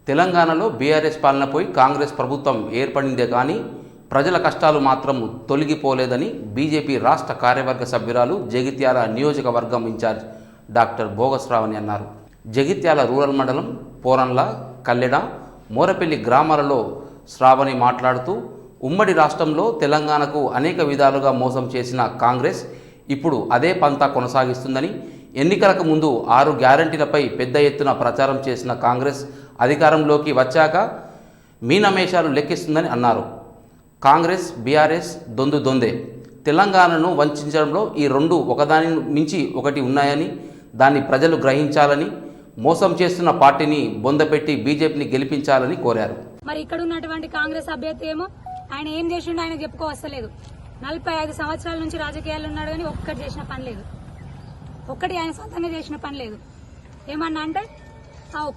తెలంగాణలో బీఆర్ఎస్ పాలనపై కాంగ్రెస్ ప్రభుత్వం ఏర్పడిందే కానీ ప్రజల కష్టాలు మాత్రం తొలగిపోలేదని బీజేపీ రాష్ట్ర కార్యవర్గ సభ్యురాలు జగిత్యాల నియోజకవర్గం ఇన్ఛార్జ్ డాక్టర్ బోగస్రావణి అన్నారు. జగిత్యాల రూరల్ మండలం పోరన్ల, కల్లెడ, మోరపల్లి గ్రామాలలో శ్రావణి మాట్లాడుతూ ఉమ్మడి రాష్ట్రంలో తెలంగాణకు అనేక విధాలుగా మోసం చేసిన కాంగ్రెస్ ఇప్పుడు అదే పంతా కొనసాగిస్తుందని, ఎన్నికలకు ముందు 6 గ్యారంటీలపై పెద్ద ఎత్తున ప్రచారం చేసిన కాంగ్రెస్ అధికారంలోకి వచ్చాక మీనమేషాలు లెక్కిస్తుందని అన్నారు. కాంగ్రెస్ బీఆర్ఎస్ దొందే. తెలంగాణను వంచడంలో ఈ రెండు ఒకదాని మించి ఒకటి ఉన్నాయని, దాన్ని ప్రజలు గ్రహించాలని, మోసం చేస్తున్న పార్టీని బొందపెట్టి బీజేపీని గెలిపించాలని కోరారు. మరి ఇక్కడ ఉన్నటువంటి కాంగ్రెస్ అభ్యర్థి ఏమో ఆయన ఏం చేసిండో ఆయన చెప్పుకోవస్తలేదు. 45 సంవత్సరాల నుంచి రాజకీయాల్లో ఉన్నాడు కానీ ఒక్కటి చేసిన పని లేదు, ఒక్కటి ఆయన సొంతంగా చేసిన పని లేదు. ఏమన్నా అంటే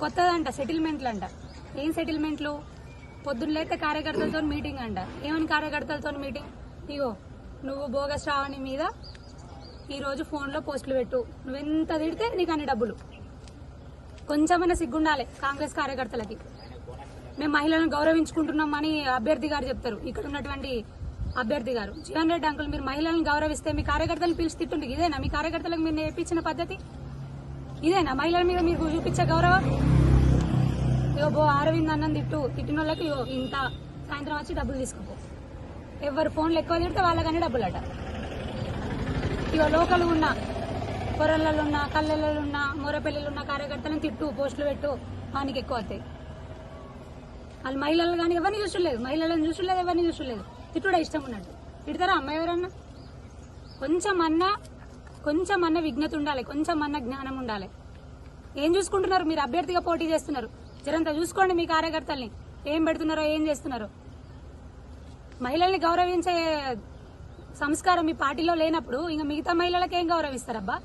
కొత్తదంట సెటిల్మెంట్లు అంట. ఏం సెటిల్మెంట్లు? పొద్దున్న లేతే కార్యకర్తలతో మీటింగ్ అంట. ఏమని కార్యకర్తలతో మీటింగ్? ఇగో నువ్వు బోగస్రావణి మీద ఈరోజు ఫోన్లో పోస్టులు పెట్టు, నువ్వెంత తిడితే నీకు అన్ని డబ్బులు. కొంచెమైనా సిగ్గుండాలి కాంగ్రెస్ కార్యకర్తలకి. మేము మహిళలను గౌరవించుకుంటున్నామని అభ్యర్థి గారు చెప్తారు. ఇక్కడ ఉన్నటువంటి అభ్యర్థి గారు జీవన్ రెడ్డి అంకుల్, మీరు మహిళలను గౌరవిస్తే మీ కార్యకర్తలను పిలిచి తిట్టుండి. ఇదేనా మీ కార్యకర్తలకు మీరు నేర్పించిన పద్ధతి? ఇదేనా మహిళల మీద మీరు చూపించే గౌరవం? ఇగో బో అరవింద్ అన్నం తిట్టిన వాళ్ళకి ఇగో ఇంత, సాయంత్రం వచ్చి డబ్బులు తీసుకోపో. ఎవరు ఫోన్లు ఎక్కువ తిడితే వాళ్ళకని డబ్బులట. ఇగో లోకల్ ఉన్న పొరలలో ఉన్న, కళ్ళలలో ఉన్న, మోరపల్లిలో ఉన్న కార్యకర్తలను తిట్టు, పోస్టులు పెట్టు, వానికి ఎక్కువ వస్తాయి. వాళ్ళు మహిళలు కానీ ఎవరిని చూసలేదు, మహిళలను చూసలేదు, ఎవరిని చూసలేదు. తిట్టుడే ఇష్టం ఉన్నట్టు తిడతారా అమ్మాయి ఎవరన్నా? కొంచెమన్నా విజ్ఞత ఉండాలి, కొంచెమన్నా జ్ఞానం ఉండాలి. ఏం చూసుకుంటున్నారు? మీరు అభ్యర్థిగా పోటీ చేస్తున్నారు, జరంతా చూసుకోండి మీ కార్యకర్తల్ని ఏం పెడుతున్నారో, ఏం చేస్తున్నారో. మహిళల్ని గౌరవించే సంస్కారం మీ పార్టీలో లేనప్పుడు ఇంకా మిగతా మహిళలకు ఏం గౌరవిస్తారబ్బా?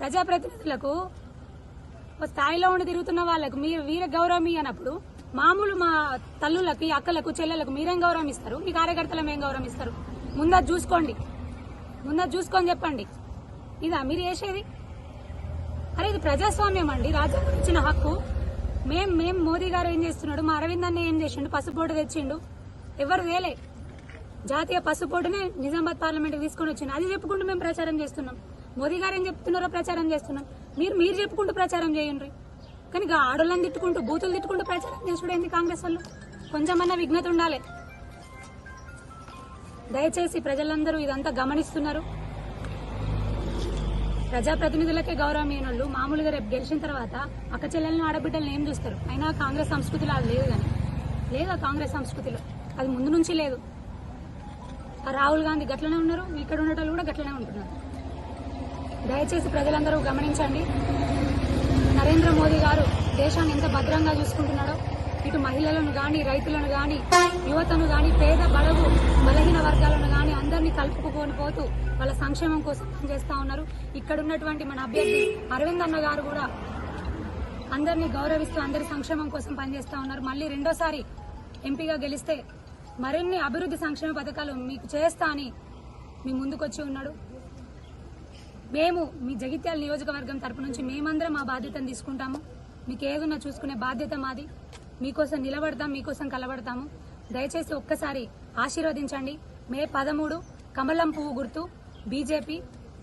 ప్రజాప్రతినిధులకు స్థాయిలో ఉండి తిరుగుతున్న వాళ్ళకు మీరు వీర గౌరవం ఇవ్వనప్పుడు మామూలు మా తల్లులకి, అక్కలకు, చెల్లెలకు మీరేం గౌరవం ఇస్తారు? మీ కార్యకర్తలం ఏం గౌరవం ఇస్తారు? ముందది చూసుకొని చెప్పండి. ఇదా మీరు చేసేది? అరే ఇది ప్రజాస్వామ్యం అండి, రాజ్యాంగం ఇచ్చిన హక్కు. మేం మోదీ గారు ఏం చేస్తున్నాడు, మా అరవింద్ అన్న ఏం చేసిండు? పసుపోటు తెచ్చిండు, ఎవరు వేలే. జాతీయ పసుపోటునే నిజామాబాద్ పార్లమెంట్ తీసుకొని వచ్చిండు. అది చెప్పుకుంటూ మేము ప్రచారం చేస్తున్నాం. మోదీ గారు ఏం చెప్తున్నారో ప్రచారం చేస్తున్నాం. మీరు చెప్పుకుంటూ ప్రచారం చేయండి. కానీ ఆడోళ్ళని తిట్టుకుంటూ, బూతులు తిట్టుకుంటూ ప్రచారం చేసుడేంది కాంగ్రెస్ వాళ్ళు? కొంచెమన్నా విఘ్నత ఉండాలి. దయచేసి ప్రజలందరూ ఇదంతా గమనిస్తున్నారు. ప్రజాప్రతినిధులకే గౌరవం ఇవ్వనోళ్ళు మామూలుగా రేపు గెలిచిన తర్వాత అక్క చెల్లెలను, ఆడబిడ్డలను ఏం చూస్తారు? అయినా కాంగ్రెస్ సంస్కృతిలో అది లేదు. కానీ లేదా కాంగ్రెస్ సంస్కృతిలో అది ముందు నుంచి లేదు. రాహుల్ గాంధీ గట్లనే ఉన్నారు, ఇక్కడ ఉండేటోళ్ళు కూడా గట్లనే ఉంటున్నారు. దయచేసి ప్రజలందరూ గమనించండి. నరేంద్ర మోదీ గారు దేశాన్ని ఎంత భద్రంగా చూసుకుంటున్నాడో, ఇటు మహిళలను గాని, రైతులను గాని, యువతను గాని, పేద బలగు బలహీన వర్గాలను గాని అందరినీ కలుపుకొని పోతూ వాళ్ళ సంక్షేమం కోసం పనిచేస్తా ఉన్నారు. ఇక్కడ ఉన్నటువంటి మన అభ్యర్థి అరవింద్ అన్న గారు కూడా అందరినీ గౌరవిస్తూ అందరి సంక్షేమం కోసం పనిచేస్తా ఉన్నారు. మళ్ళీ రెండోసారి ఎంపీగా గెలిస్తే మరిన్ని అభివృద్ధి సంక్షేమ పథకాలు మీకు చేస్తా అని మీ ముందుకొచ్చి ఉన్నాడు. మేము మీ జగిత్యాల నియోజకవర్గం తరపు నుంచి మేమందరం మా బాధ్యతను తీసుకుంటాము. మీకు ఏదన్నా చూసుకునే బాధ్యత మాది. మీకోసం నిలబడతాం, మీకోసం కలబడతాము. దయచేసి ఒక్కసారి ఆశీర్వదించండి. మే 13 కమలం పువ్వు గుర్తు బీజేపీ.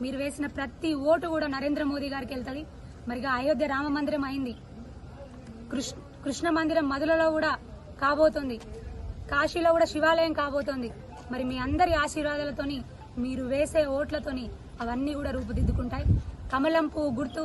మీరు వేసిన ప్రతి ఓటు కూడా నరేంద్ర మోదీ గారికి వెళ్తుంది. మరిగా అయోధ్య రామ మందిరం అయింది, కృష్ణ మందిరం మధులలో కూడా కాబోతుంది, కాశీలో కూడా శివాలయం కాబోతోంది. మరి మీ అందరి ఆశీర్వాదాలతోని, మీరు వేసే ఓట్లతోని అవన్నీ కూడా రూపుదిద్దుకుంటాయి. కమలం పువ్వు గుర్తు